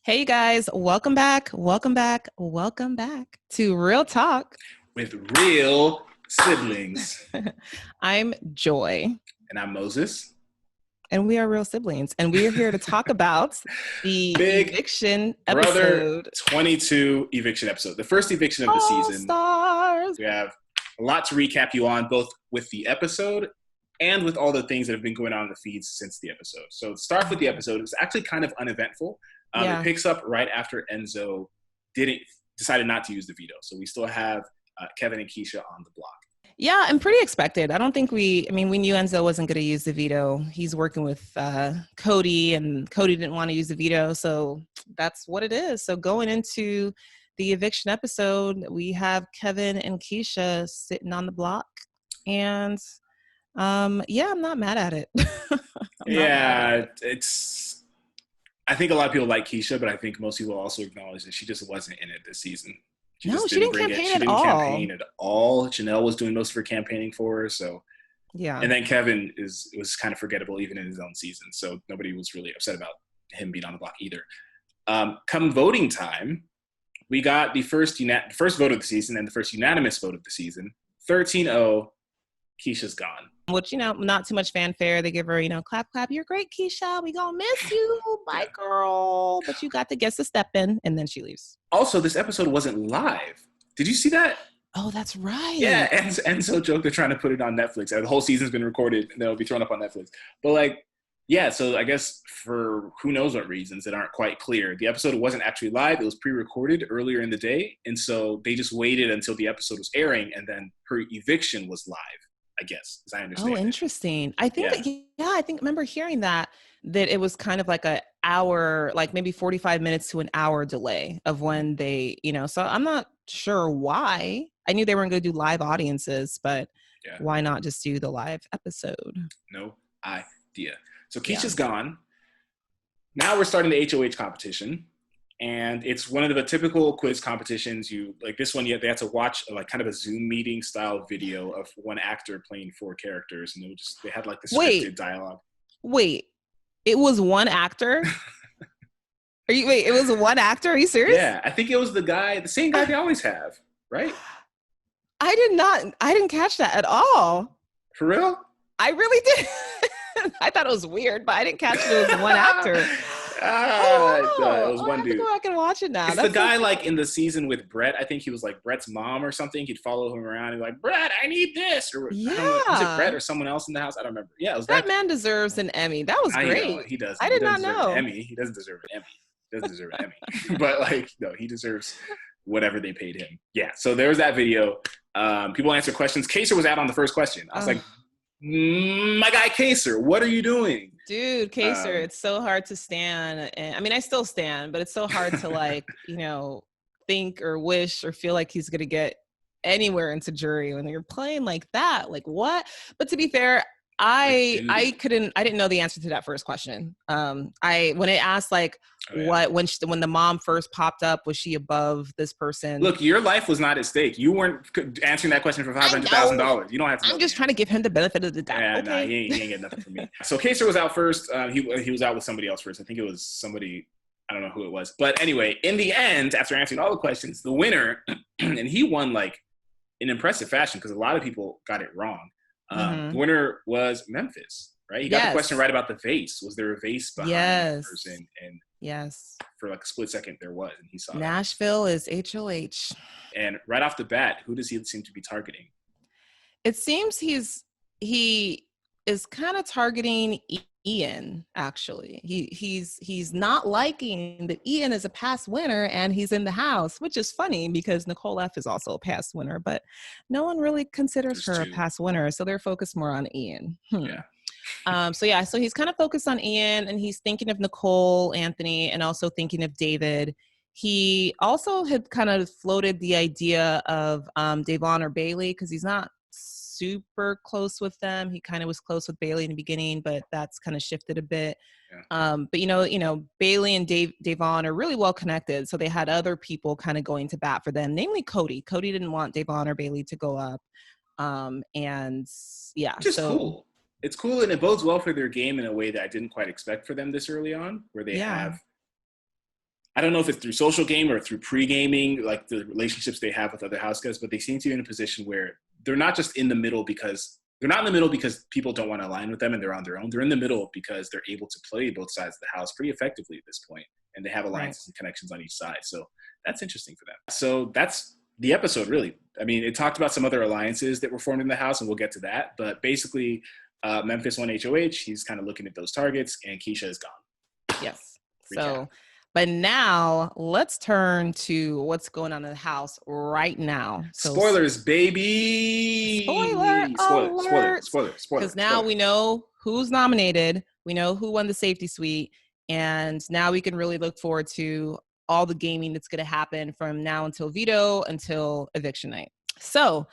Hey you guys, welcome back, welcome back, welcome back to Real Talk. With real siblings. I'm Joy. And I'm Moses. And we are real siblings. And we are here to talk about the Big eviction Brother episode. 22 eviction episode. The first eviction of the All season. stars. We have a lot to recap you on, both with the episode and with all the things that have been going on in the feeds since the episode. So to start with the episode, it was actually kind of uneventful. It picks up right after Enzo decided not to use the veto. So we still have Kevin and Keisha on the block. Yeah, and pretty expected. I don't think we knew Enzo wasn't going to use the veto. He's working with Cody, and Cody didn't want to use the veto. So that's what it is. So going into the eviction episode, we have Kevin and Keisha sitting on the block. And I'm not mad at it. I think a lot of people like Keisha, but I think most people also acknowledge that she just wasn't in it this season. She didn't campaign at all. Janelle was doing most of her campaigning for her. So, yeah. And then Kevin was kind of forgettable even in his own season. So nobody was really upset about him being on the block either. Come voting time, we got the first vote of the season and the first unanimous vote of the season. 13-0, Keisha's gone. Which, not too much fanfare. They give her, clap, clap. You're great, Keisha. We gonna miss you. Bye, girl. But you got to guess a step in, and then she leaves. Also, this episode wasn't live. Did you see that? Oh, that's right. Yeah, Enzo joked they're trying to put it on Netflix. The whole season's been recorded, and they'll be thrown up on Netflix. But, so I guess for who knows what reasons that aren't quite clear, the episode wasn't actually live. It was pre-recorded earlier in the day, and so they just waited until the episode was airing, and then her eviction was live. I guess, as I understand. Oh, interesting. I think I remember hearing that it was kind of like an hour, like maybe 45 minutes to an hour delay of when they, so I'm not sure why. I knew they weren't going to do live audiences, but why not just do the live episode? No idea. So Keisha's gone. Now we're starting the HOH competition. And it's one of the typical quiz competitions. This one, they had to watch kind of a Zoom meeting style video of one actor playing four characters, and they had the scripted dialogue. Wait, it was one actor? It was one actor? Are you serious? Yeah, I think it was the same guy they always have, right? I didn't catch that at all. For real? I really did. I thought it was weird, but I didn't catch it was one actor. It was one dude. I have to go back and watch it now. It's the guy in the season with Brett. I think he was Brett's mom or something. He'd follow him around and Brett, I need this. Or was it Brett or someone else in the house? I don't remember. Yeah, it was that man deserves an Emmy. That was great. He does. I did not know. An Emmy. He doesn't deserve an Emmy. He doesn't deserve an Emmy. But no, he deserves whatever they paid him. Yeah. So there was that video. People answer questions. Kaser was out on the first question. I was like, my guy Kaser, what are you doing? Dude, Kaser, it's so hard to stand. And I still stand, but it's so hard to think or wish or feel like he's going to get anywhere into jury when you're playing like that. Like what? But to be fair, I didn't know the answer to that first question. When it asked when the mom first popped up, was she above this person? Look, your life was not at stake. You weren't answering that question for $500,000. You don't have to. I'm just trying to give him the benefit of the doubt. Yeah, okay. He ain't getting nothing from me. So Kaser was out first. He was out with somebody else first. I think it was somebody. I don't know who it was. But anyway, in the end, after answering all the questions, the winner, and he won in impressive fashion because a lot of people got it wrong. The winner was Memphis, right? He got the question right about the vase. Was there a vase behind the person? And yes, for a split second there was, and he saw Nashville is HOH. And right off the bat, who does he seem to be targeting? It seems he is kind of targeting Ian. Actually, he's not liking that Ian is a past winner and he's in the house, which is funny because Nicole F is also a past winner, but no one really considers her a past winner, so they're focused more on Ian. Yeah. So he's kind of focused on Ian, and he's thinking of Nicole, Anthony, and also thinking of David. He also had kind of floated the idea of Davon or Bailey because he's not super close with them. He kind of was close with Bailey in the beginning, but that's kind of shifted a bit. Yeah. But Bailey and Davon are really well connected, so they had other people kind of going to bat for them, namely Cody. Cody didn't want Davon or Bailey to go up, and yeah, which is cool. It's cool, and it bodes well for their game in a way that I didn't quite expect for them this early on, where they have I don't know if it's through social game or through pre-gaming, like the relationships they have with other house guests, but they seem to be in a position where they're not just in the middle because they're not in the middle because people don't want to align with them and they're on their own. They're in the middle because they're able to play both sides of the house pretty effectively at this point, and they have alliances and connections on each side. So that's interesting for them. So that's the episode, really. I mean, it talked about some other alliances that were formed in the house, and we'll get to that. But basically, Memphis won HOH. He's kind of looking at those targets, and Keisha is gone. Yes. Recap. So, but now let's turn to what's going on in the house right now. So, spoilers, baby. Spoiler. Because now spoiler. we know who's nominated. We know who won the safety suite. And now we can really look forward to all the gaming that's going to happen from now until veto until eviction night. So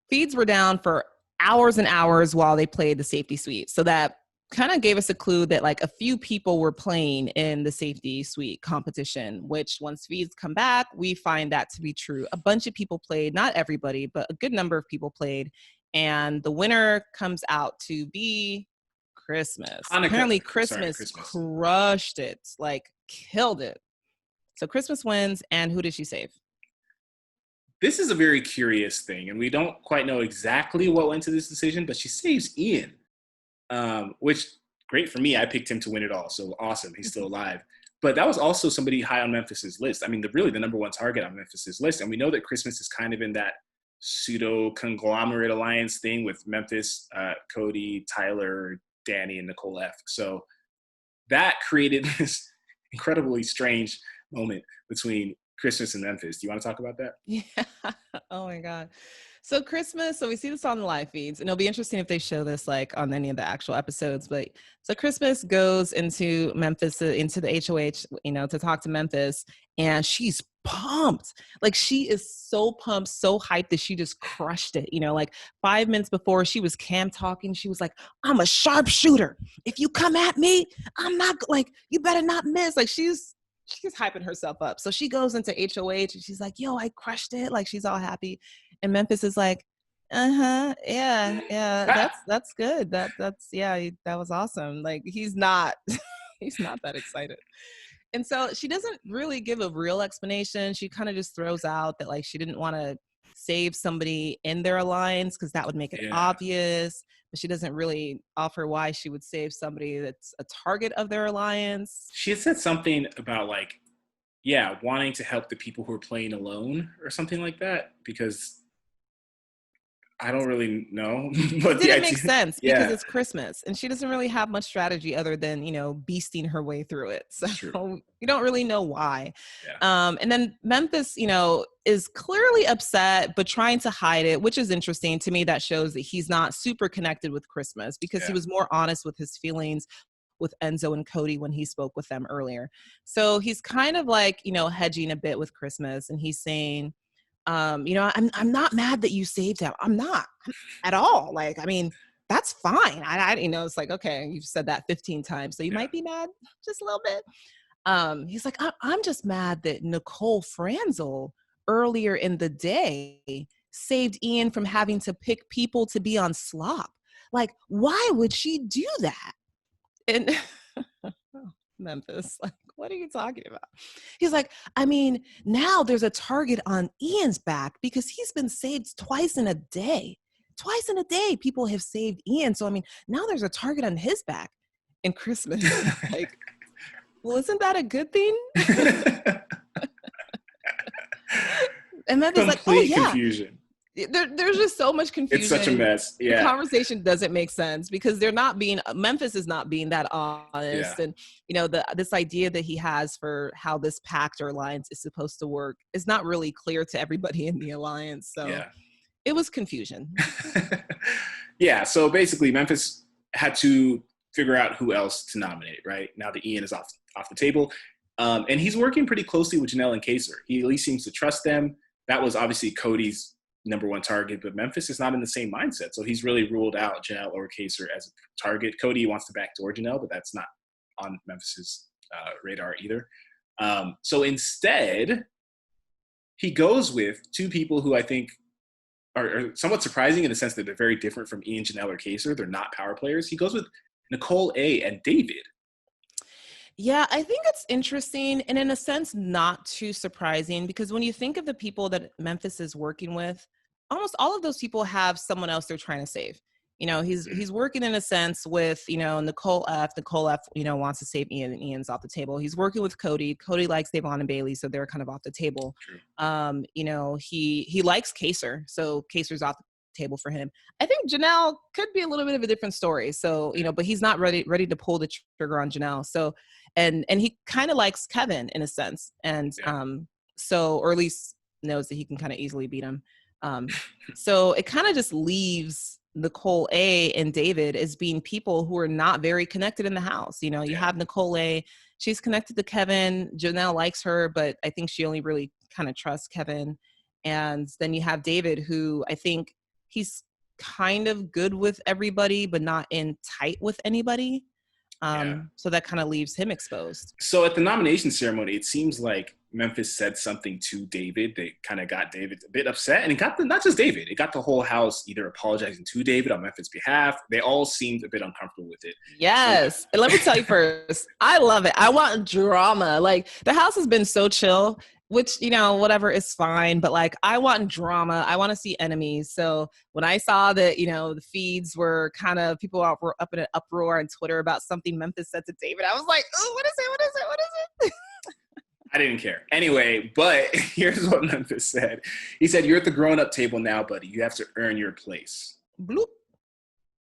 feeds were down for hours and hours while they played the safety suite. So that kind of gave us a clue that like a few people were playing in the safety suite competition, which once feeds come back, we find that to be true. A bunch of people played, not everybody, but a good number of people played. And the winner comes out to be Christmas. Hanukkah. Apparently Christmas crushed it, like killed it. So Christmas wins, and who did she save? This is a very curious thing, and we don't quite know exactly what went to this decision, but she saves Ian, which, great for me. I picked him to win it all, so awesome. He's still alive. But that was also somebody high on Memphis's list. I mean, really the number one target on Memphis's list, and we know that Christmas is kind of in that pseudo-conglomerate alliance thing with Memphis, Cody, Tyler, Danny, and Nicole F. So that created this incredibly strange moment between Christmas and Memphis. Do you want to talk about that? Yeah. Oh my God. So Christmas, so we see this on the live feeds, and it'll be interesting if they show this like on any of the actual episodes. But so Christmas goes into Memphis, into the HOH, to talk to Memphis, and she's pumped. Like she is so pumped, so hyped that she just crushed it. Like 5 minutes before she was cam talking, she was like, "I'm a sharpshooter. If you come at me, I'm not like, you better not miss." Like she's hyping herself up. So she goes into HOH and she's like, "Yo, I crushed it." Like she's all happy. And Memphis is like, yeah, that's good. That was awesome. Like he's not that excited. And so she doesn't really give a real explanation. She kind of just throws out that like she didn't want to save somebody in their alliance because that would make it obvious. But she doesn't really offer why she would save somebody that's a target of their alliance. She had said something about like, wanting to help the people who are playing alone or something like that, because I don't really know. But it didn't make sense because it's Christmas and she doesn't really have much strategy other than, beasting her way through it. So you don't really know why. Yeah. And then Memphis, is clearly upset, but trying to hide it, which is interesting to me. That shows that he's not super connected with Christmas because he was more honest with his feelings with Enzo and Cody when he spoke with them earlier. So he's kind of like, hedging a bit with Christmas, and he's saying, I'm not mad that you saved him. I'm not at all. Like, I mean, that's fine. It's like, okay, you've said that 15 times. So you might be mad just a little bit. He's like, I'm just mad that Nicole Franzel earlier in the day saved Ian from having to pick people to be on slop. Like, why would she do that? And Memphis, like, what are you talking about? He's like, I mean, now there's a target on Ian's back because he's been saved twice in a day. Twice in a day, people have saved Ian. So, I mean, now there's a target on his back. And Christmas, like, well, isn't that a good thing? And Memphis like, oh, yeah. Confusion. There's just so much confusion. It's such a mess. Yeah. The conversation doesn't make sense because Memphis is not being that honest. And, this idea that he has for how this pact or alliance is supposed to work is not really clear to everybody in the alliance. So it was confusion. So basically Memphis had to figure out who else to nominate, right? Now that Ian is off the table. And he's working pretty closely with Janelle and Kaser. He at least seems to trust them. That was obviously Cody's number one target, but Memphis is not in the same mindset. So he's really ruled out Janelle or Kaser as a target. Cody wants to backdoor Janelle, but that's not on Memphis's radar either. So instead, he goes with two people who I think are somewhat surprising in the sense that they're very different from Ian, Janelle, or Kaser. They're not power players. He goes with Nicole A. and David. Yeah, I think it's interesting and in a sense not too surprising because when you think of the people that Memphis is working with, almost all of those people have someone else they're trying to save. Mm, He's working in a sense with, Nicole F. Nicole F, wants to save Ian and Ian's off the table. He's working with Cody. Cody likes Devon and Bailey, so they're kind of off the table. true. He likes Kaser, so Kaser's off the table for him. I think Janelle could be a little bit of a different story. So, but he's not ready to pull the trigger on Janelle. So and he kind of likes Kevin in a sense, and Yeah. so or at least knows that he can kind of easily beat him. So it kind of just leaves Nicole A and David as being people who are not very connected in the house. You have Nicole A, she's connected to Kevin. Janelle likes her, but I think she only really kind of trusts Kevin. And then you have David, who I think he's kind of good with everybody, but not in tight with anybody. Yeah. So that kind of leaves him exposed. So at the nomination ceremony, it seems like Memphis said something to David that kind of got David a bit upset. And it got not just David, it got the whole house either apologizing to David on Memphis' behalf. They all seemed a bit uncomfortable with it. Yes. And let me tell you first, I love it. I want drama. Like the house has been so chill, which, whatever is fine. But like, I want drama. I want to see enemies. So when I saw that, the feeds were kind of people were up in an uproar on Twitter about something Memphis said to David, I was like, oh, what is it? What is it? What is it? I didn't care. Anyway, but here's what Memphis said. He said, "You're at the grown-up table now, buddy. You have to earn your place." Bloop.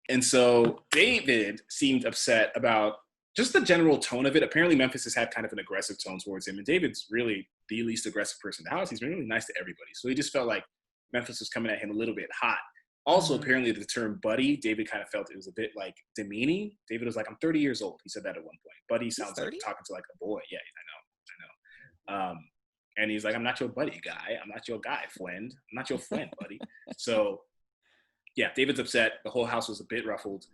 And so David seemed upset about just the general tone of it. Apparently, Memphis has had kind of an aggressive tone towards him. And David's really the least aggressive person in the house. He's been really nice to everybody. So he just felt like Memphis was coming at him a little bit hot. Also, apparently, the term buddy, David kind of felt it was a bit like demeaning. David was like, "I'm 30 years old." He said that at one point. Buddy sounds like talking to like a boy. Yeah, I know. And he's like, "I'm not your buddy, guy. I'm not your guy, friend. I'm not your friend, buddy." So, yeah, David's upset. The whole house was a bit ruffled.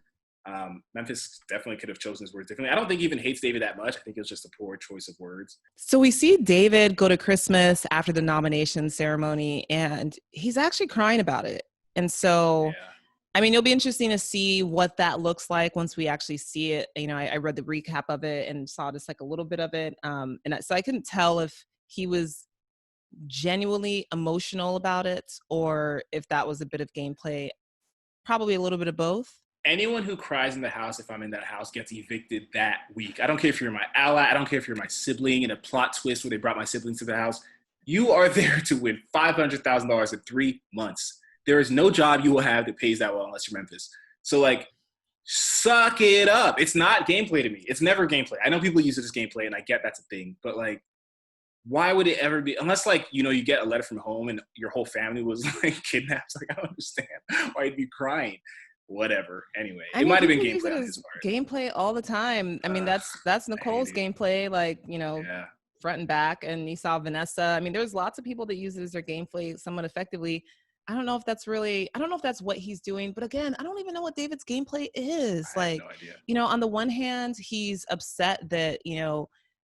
Memphis definitely could have chosen his words differently. I don't think he even hates David that much. I think it was just a poor choice of words. So we see David go to Christmas after the nomination ceremony, and he's actually crying about it. And so, Yeah. I mean, it'll be interesting to see what that looks like once we actually see it. I read the recap of it and saw just like a little bit of it. So I couldn't tell if he was genuinely emotional about it or if that was a bit of gameplay. Probably a little bit of both. Anyone who cries in the house, if I'm in that house, gets evicted that week. I don't care if you're my ally. I don't care if you're my sibling in a plot twist where they brought my siblings to the house. You are there to win $500,000 in 3 months. There is no job you will have that pays that well unless you're Memphis. So, like, suck it up. It's not gameplay to me. It's never gameplay. I know people use it as gameplay, and I get that's a thing. But, like, why would it ever be? Unless, like, you get a letter from home and your whole family was, like, kidnapped. Like, I don't understand why you'd be crying. Whatever. Anyway, it might have been gameplay on his part. Gameplay all the time. I mean, that's Nicole's gameplay, like, Yeah. front and back. And you saw Vanessa. I mean, there's lots of people that use it as their gameplay somewhat effectively. I don't know if that's what he's doing. But again, I don't even know what David's gameplay is. I like, have no idea. On the one hand, he's upset that,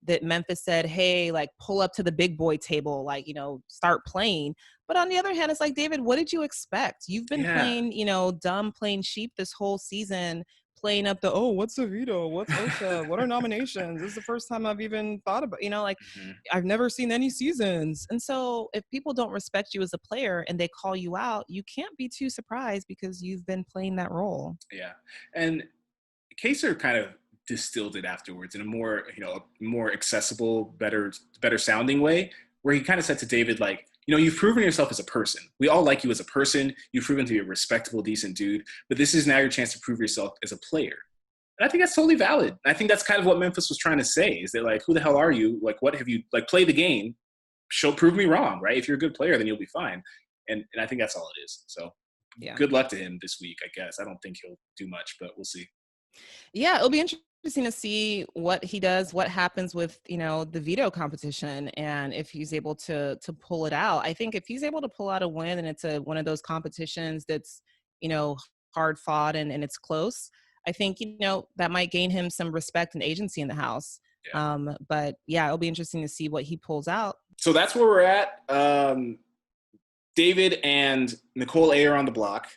that Memphis said, hey, like, pull up to the big boy table, like, start playing. But on the other hand, it's like, David, what did you expect? You've been playing, dumb, playing sheep this whole season, playing up what's a veto? What's OSHA? What are nominations? This is the first time I've even thought about, I've never seen any seasons. And so if people don't respect you as a player and they call you out, you can't be too surprised because you've been playing that role. Yeah. And Kaser kind of distilled it afterwards in a more accessible, better sounding way, where he kind of said to David, like, you've proven yourself as a person. We all like you as a person. You've proven to be a respectable, decent dude, but this is now your chance to prove yourself as a player. And I think that's totally valid. I think that's kind of what Memphis was trying to say, is that, like, who the hell are you? Like, what have you, like, play the game, prove me wrong, right? If you're a good player, then you'll be fine. And I think that's all it is. So yeah, good luck to him this week, I guess. I don't think he'll do much, but we'll see. Yeah, it'll be interesting to see what he does, what happens with, the veto competition, and if he's able to pull it out. I think if he's able to pull out a win and it's one of those competitions that's, hard fought and it's close, I think, that might gain him some respect and agency in the house. Yeah. But yeah, it'll be interesting to see what he pulls out. So that's where we're at. David and Nicole A are on the block.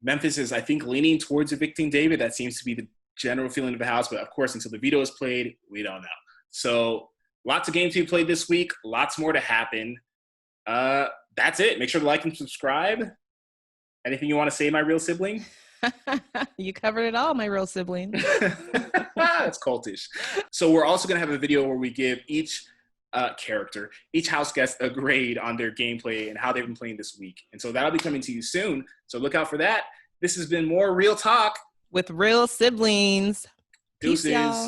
Memphis is, I think, leaning towards evicting David. That seems to be general feeling of the house. But of course, until the veto is played, we don't know. So lots of games to be played this week. Lots more to happen. That's it. Make sure to like and subscribe. Anything you want to say, my real sibling? You covered it all, my real sibling. That's cultish. So we're also going to have a video where we give each character, each house guest, a grade on their gameplay and how they've been playing this week. And so that'll be coming to you soon. So look out for that. This has been more Real Talk with real siblings. Deuces. Peace, y'all.